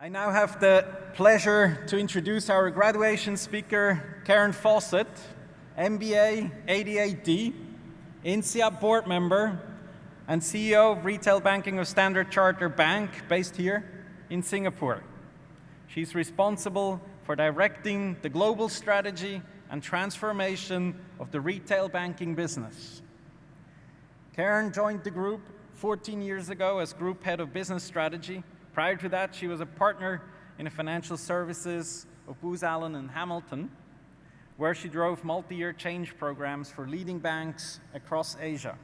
I now have the pleasure to introduce our graduation speaker, Karen Fawcett, MBA'88D, INSEAD board member, and CEO of Retail Banking of Standard Chartered Bank, based here in Singapore. She's responsible for directing the global strategy and transformation of the retail banking business. Karen joined the group 14 years ago as Group Head of Business Strategy. Prior to that, she was a partner in the financial services of Booz Allen and Hamilton, where she drove multi-year change programs for leading banks across Asia.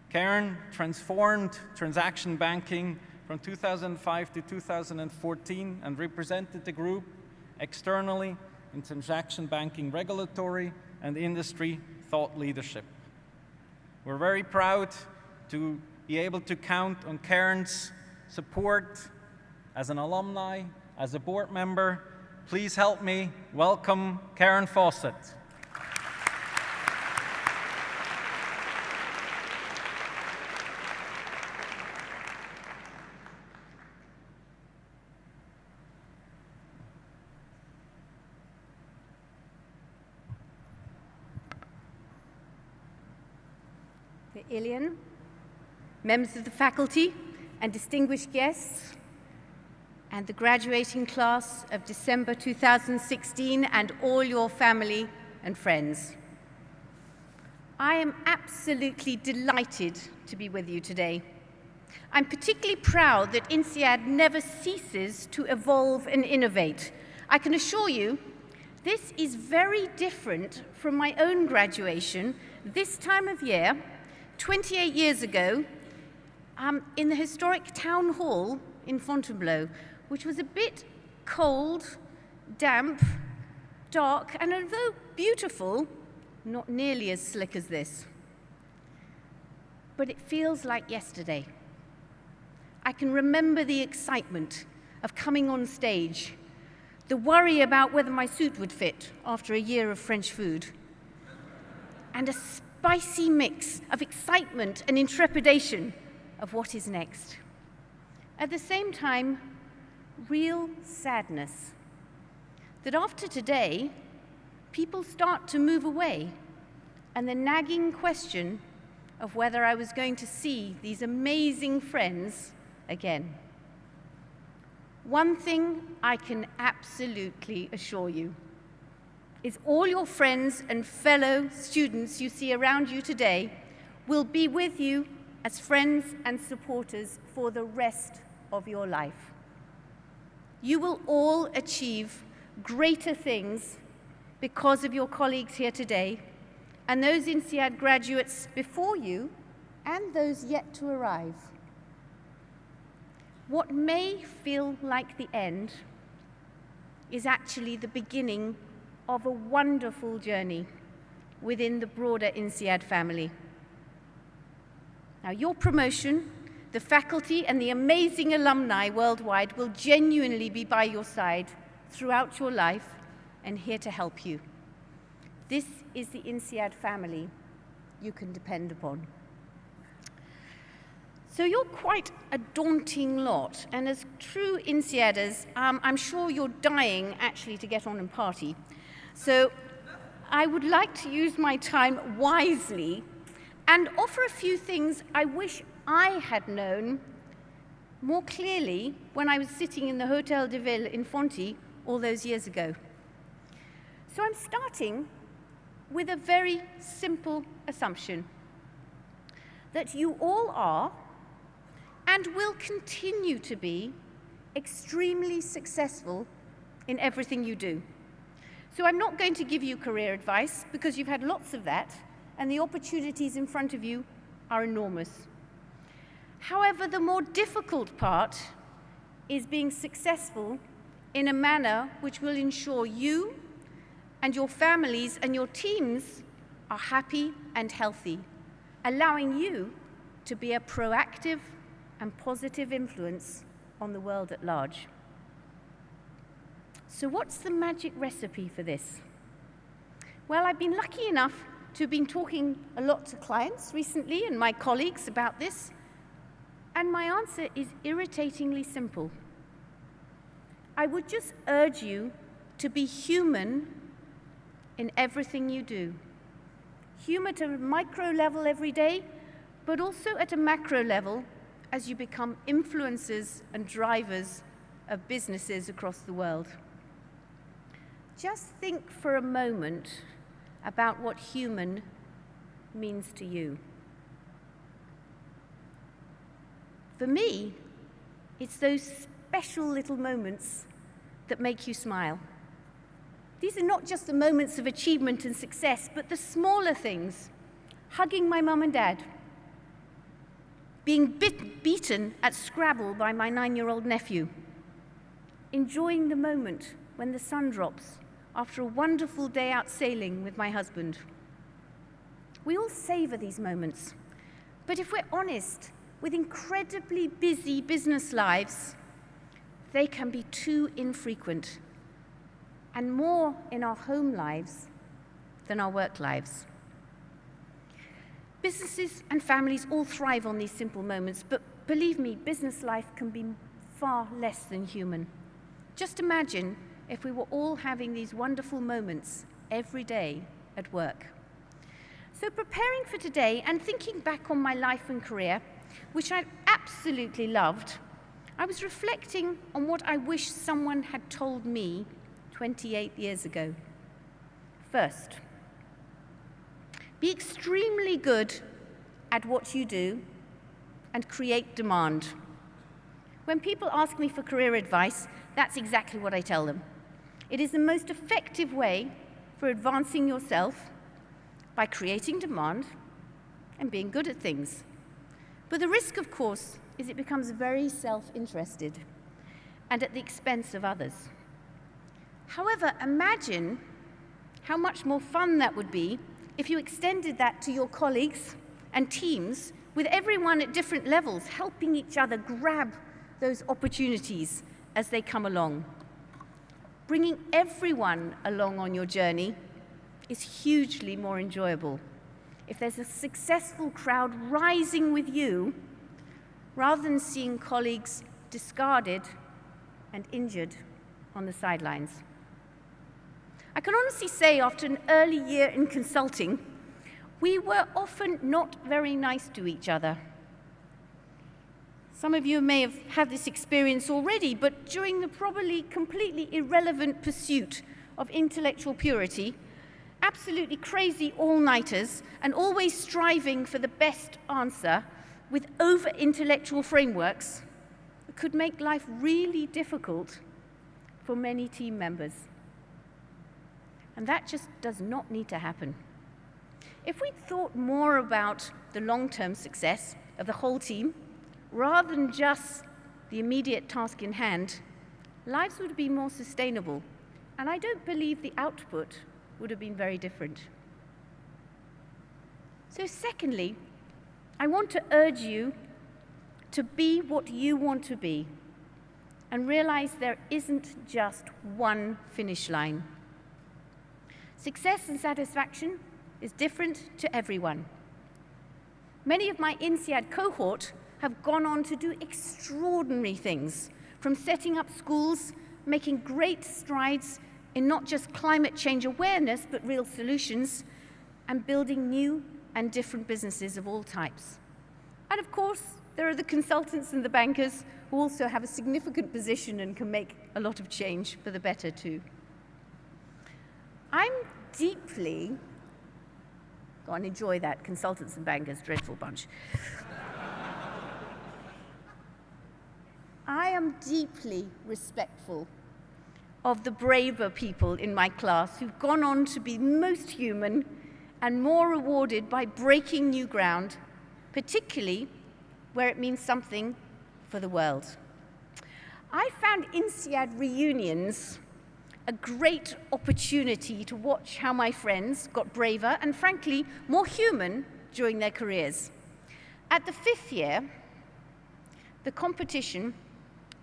Karen transformed transaction banking from 2005 to 2014 and represented the group externally in transaction banking regulatory and industry thought leadership. We're very proud to be able to count on Karen's support as an alumni, as a board member. Please help me welcome Karen Fawcett. Ilian, members of the faculty and distinguished guests, and the graduating class of December 2016, and all your family and friends. I am absolutely delighted to be with you today. I'm particularly proud that INSEAD never ceases to evolve and innovate. I can assure you, this is very different from my own graduation this time of year, 28 years ago, in the historic town hall in Fontainebleau, which was a bit cold, damp, dark, and although beautiful, not nearly as slick as this. But it feels like yesterday. I can remember the excitement of coming on stage, the worry about whether my suit would fit after a year of French food, and a spicy mix of excitement and intrepidation of what is next. At the same time, real sadness that after today, people start to move away, and the nagging question of whether I was going to see these amazing friends again. One thing I can absolutely assure you is all your friends and fellow students you see around you today will be with you as friends and supporters for the rest of your life. You will all achieve greater things because of your colleagues here today and those INSEAD graduates before you and those yet to arrive. What may feel like the end is actually the beginning of a wonderful journey within the broader INSEAD family. Now, your promotion, the faculty, and the amazing alumni worldwide will genuinely be by your side throughout your life and here to help you. This is the INSEAD family you can depend upon. So you're quite a daunting lot, and as true INSEADers, I'm sure you're dying actually to get on and party. So I would like to use my time wisely and offer a few things I wish I had known more clearly when I was sitting in the Hotel de Ville in Fonty all those years ago. So I'm starting with a very simple assumption that you all are and will continue to be extremely successful in everything you do. So I'm not going to give you career advice because you've had lots of that and the opportunities in front of you are enormous. However, the more difficult part is being successful in a manner which will ensure you and your families and your teams are happy and healthy, allowing you to be a proactive and positive influence on the world at large. So what's the magic recipe for this? Well, I've been lucky enough to have been talking a lot to clients recently and my colleagues about this, and my answer is irritatingly simple. I would just urge you to be human in everything you do. Human at a micro level every day, but also at a macro level as you become influencers and drivers of businesses across the world. Just think for a moment about what human means to you. For me, it's those special little moments that make you smile. These are not just the moments of achievement and success, but the smaller things. Hugging my mum and dad, being beaten at Scrabble by my 9-year-old nephew, enjoying the moment when the sun drops after a wonderful day out sailing with my husband. We all savor these moments, but if we're honest, with incredibly busy business lives, they can be too infrequent and more in our home lives than our work lives. Businesses and families all thrive on these simple moments, but believe me, business life can be far less than human. Just imagine if we were all having these wonderful moments every day at work. So preparing for today and thinking back on my life and career, which I absolutely loved, I was reflecting on what I wish someone had told me 28 years ago. First, be extremely good at what you do and create demand. When people ask me for career advice, that's exactly what I tell them. It is the most effective way for advancing yourself by creating demand and being good at things. But the risk, of course, is it becomes very self-interested and at the expense of others. However, imagine how much more fun that would be if you extended that to your colleagues and teams, with everyone at different levels helping each other grab those opportunities as they come along. Bringing everyone along on your journey is hugely more enjoyable if there's a successful crowd rising with you, rather than seeing colleagues discarded and injured on the sidelines. I can honestly say, after an early year in consulting, we were often not very nice to each other. Some of you may have had this experience already, but during the probably completely irrelevant pursuit of intellectual purity, absolutely crazy all-nighters, and always striving for the best answer with over-intellectual frameworks, could make life really difficult for many team members. And that just does not need to happen. If we thought more about the long-term success of the whole team, rather than just the immediate task in hand, lives would be more sustainable, and I don't believe the output would have been very different. So secondly, I want to urge you to be what you want to be and realize there isn't just one finish line. Success and satisfaction is different to everyone. Many of my INSEAD cohort have gone on to do extraordinary things, from setting up schools, making great strides in not just climate change awareness, but real solutions, and building new and different businesses of all types. And of course, there are the consultants and the bankers who also have a significant position and can make a lot of change for the better too. I'm deeply, go on, enjoy that, consultants and bankers, dreadful bunch. I am deeply respectful of the braver people in my class who've gone on to be most human and more rewarded by breaking new ground, particularly where it means something for the world. I found INSEAD reunions a great opportunity to watch how my friends got braver and, frankly, more human during their careers. At the 5th year, the competition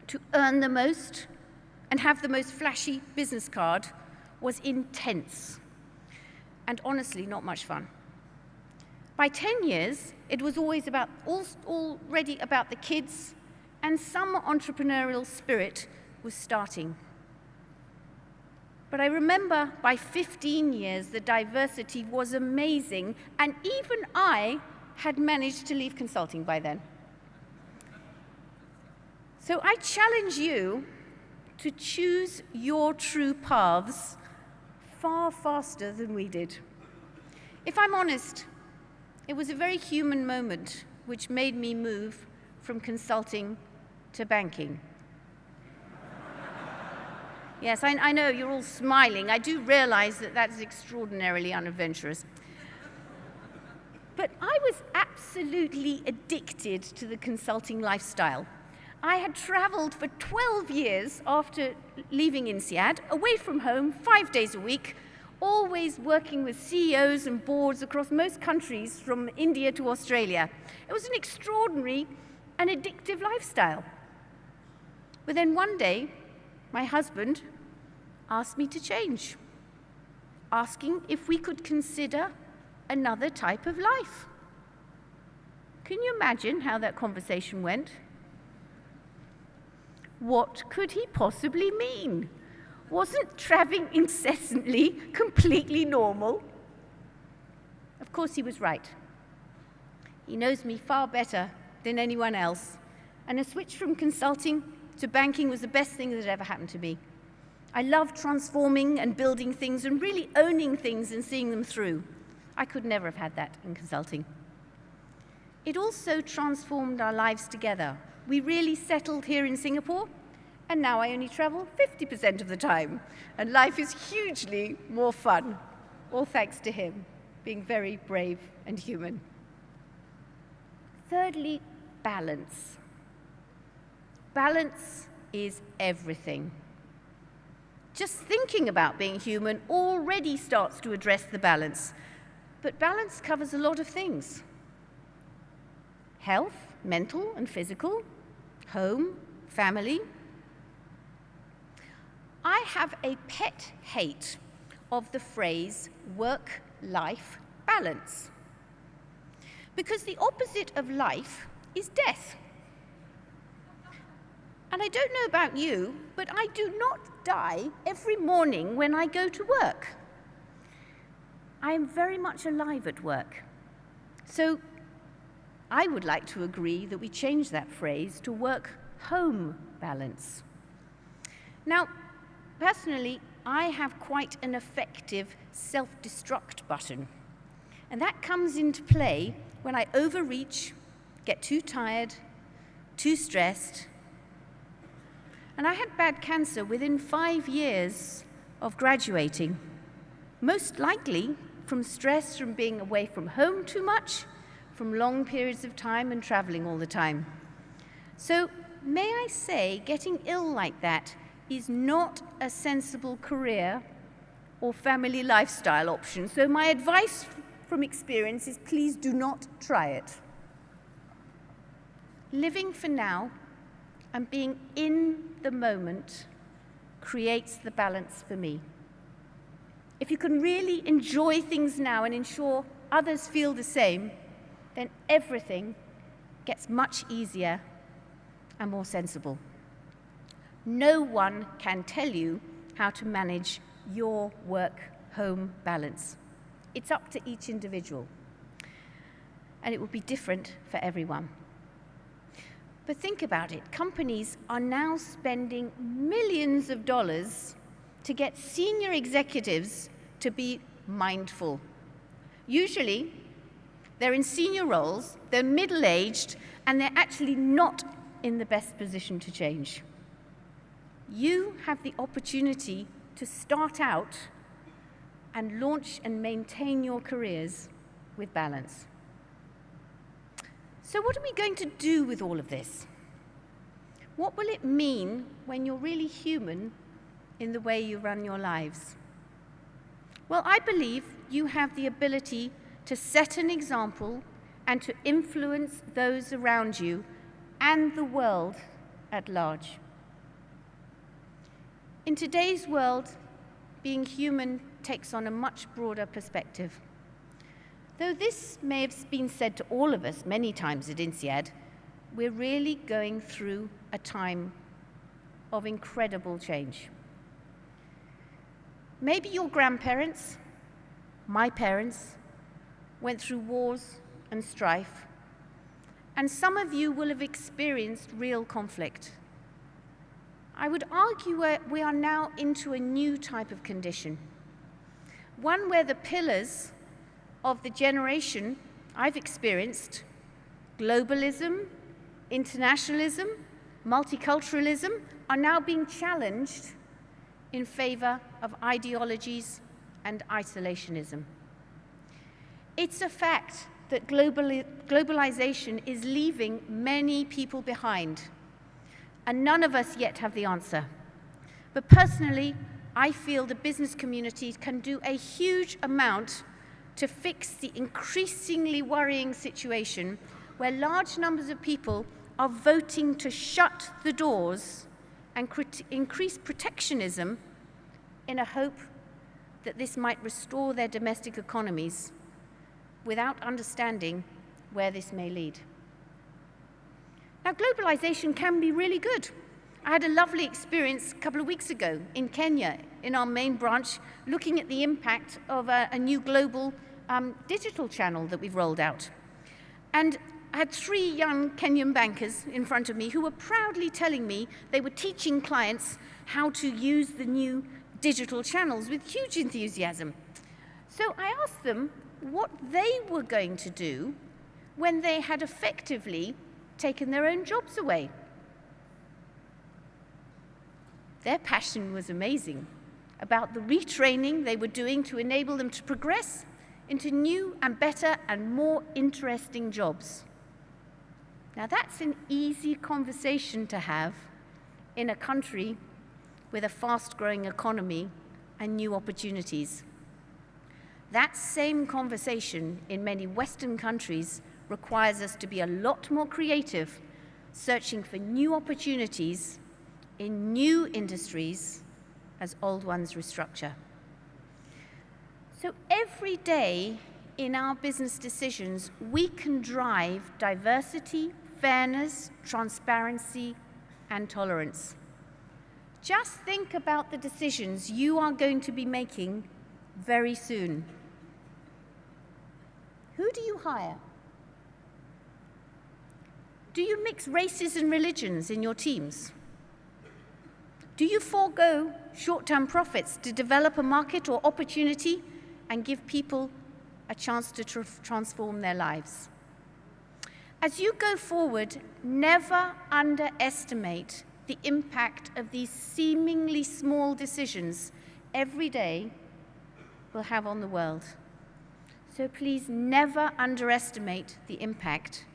to earn the most and have the most flashy business card was intense and honestly not much fun. By 10 years, it was always already about the kids, and some entrepreneurial spirit was starting. But I remember by 15 years, the diversity was amazing, and even I had managed to leave consulting by then. So I challenge you to choose your true paths far faster than we did. If I'm honest, it was a very human moment which made me move from consulting to banking. Yes, I know you're all smiling. I do realize that that's extraordinarily unadventurous. But I was absolutely addicted to the consulting lifestyle. I had traveled for 12 years after leaving INSEAD, away from home, 5 days a week, always working with CEOs and boards across most countries, from India to Australia. It was an extraordinary and addictive lifestyle. But then one day, my husband asked me to change, asking if we could consider another type of life. Can you imagine how that conversation went? What could he possibly mean? Wasn't traveling incessantly completely normal? Of course, he was right. He knows me far better than anyone else, and a switch from consulting to banking was the best thing that ever happened to me. I love transforming and building things and really owning things and seeing them through. I could never have had that in consulting. It also transformed our lives together. We really settled here in Singapore, and now I only travel 50% of the time, and life is hugely more fun, all thanks to him being very brave and human. Thirdly, balance. Balance is everything. Just thinking about being human already starts to address the balance. But balance covers a lot of things. Health, mental and physical, home, family. I have a pet hate of the phrase work-life balance, because the opposite of life is death. And I don't know about you, but I do not die every morning when I go to work. I am very much alive at work. So I would like to agree that we change that phrase to work-home balance. Now, personally, I have quite an effective self-destruct button. And that comes into play when I overreach, get too tired, too stressed. And I had bad cancer within 5 years of graduating, most likely from stress from being away from home too much, from long periods of time and traveling all the time. So may I say, getting ill like that is not a sensible career or family lifestyle option. So my advice from experience is please do not try it. Living for now and being in the moment creates the balance for me. If you can really enjoy things now and ensure others feel the same, then everything gets much easier and more sensible. No one can tell you how to manage your work-home balance. It's up to each individual, and it will be different for everyone. But think about it. Companies are now spending millions of dollars to get senior executives to be mindful. Usually, they're in senior roles, they're middle-aged, and they're actually not in the best position to change. You have the opportunity to start out and launch and maintain your careers with balance. So what are we going to do with all of this? What will it mean when you're really human in the way you run your lives? Well, I believe you have the ability to set an example and to influence those around you and the world at large. In today's world, being human takes on a much broader perspective. Though this may have been said to all of us many times at INSEAD, we're really going through a time of incredible change. Maybe your grandparents, my parents, went through wars and strife, and some of you will have experienced real conflict. I would argue we are now into a new type of condition, one where the pillars of the generation I've experienced, globalism, internationalism, multiculturalism, are now being challenged in favor of ideologies and isolationism. It's a fact that globalization is leaving many people behind, and none of us yet have the answer. But personally, I feel the business community can do a huge amount to fix the increasingly worrying situation where large numbers of people are voting to shut the doors and increase protectionism in a hope that this might restore their domestic economies without understanding where this may lead. Now, globalization can be really good. I had a lovely experience a couple of weeks ago in Kenya, in our main branch, looking at the impact of a new global digital channel that we've rolled out. And I had 3 young Kenyan bankers in front of me who were proudly telling me they were teaching clients how to use the new digital channels with huge enthusiasm. So I asked them what they were going to do when they had effectively taken their own jobs away. Their passion was amazing about the retraining they were doing to enable them to progress into new and better and more interesting jobs. Now, that's an easy conversation to have in a country with a fast-growing economy and new opportunities. That same conversation in many Western countries requires us to be a lot more creative, searching for new opportunities in new industries as old ones restructure. So every day in our business decisions, we can drive diversity, fairness, transparency, and tolerance. Just think about the decisions you are going to be making very soon. Who do you hire? Do you mix races and religions in your teams? Do you forego short-term profits to develop a market or opportunity and give people a chance to transform their lives? As you go forward, never underestimate the impact of these seemingly small decisions every day will have on the world. So please never underestimate the impact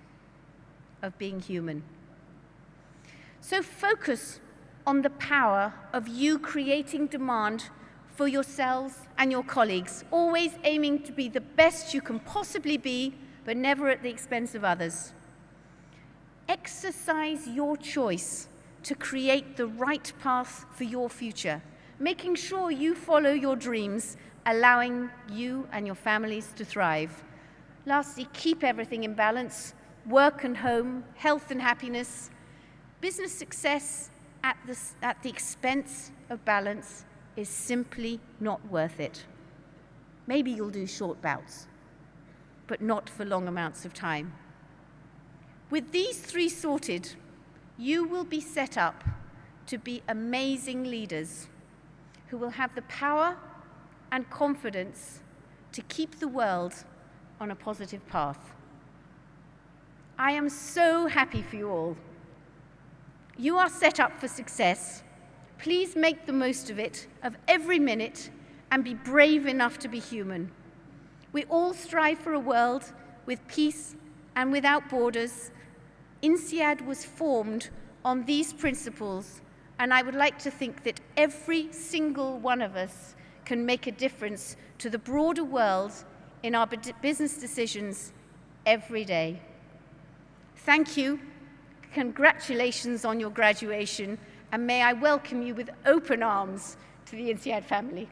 of being human. So focus on the power of you creating demand for yourselves and your colleagues, always aiming to be the best you can possibly be, but never at the expense of others. Exercise your choice to create the right path for your future, making sure you follow your dreams, allowing you and your families to thrive. Lastly, keep everything in balance: work and home, health and happiness. Business success at the expense of balance is simply not worth it. Maybe you'll do short bouts, but not for long amounts of time. With these 3 sorted, you will be set up to be amazing leaders who will have the power and confidence to keep the world on a positive path. I am so happy for you all. You are set up for success. Please make the most of it, of every minute, and be brave enough to be human. We all strive for a world with peace and without borders. INSEAD was formed on these principles, and I would like to think that every single one of us can make a difference to the broader world in our business decisions every day. Thank you. Congratulations on your graduation, and may I welcome you with open arms to the INSEAD family.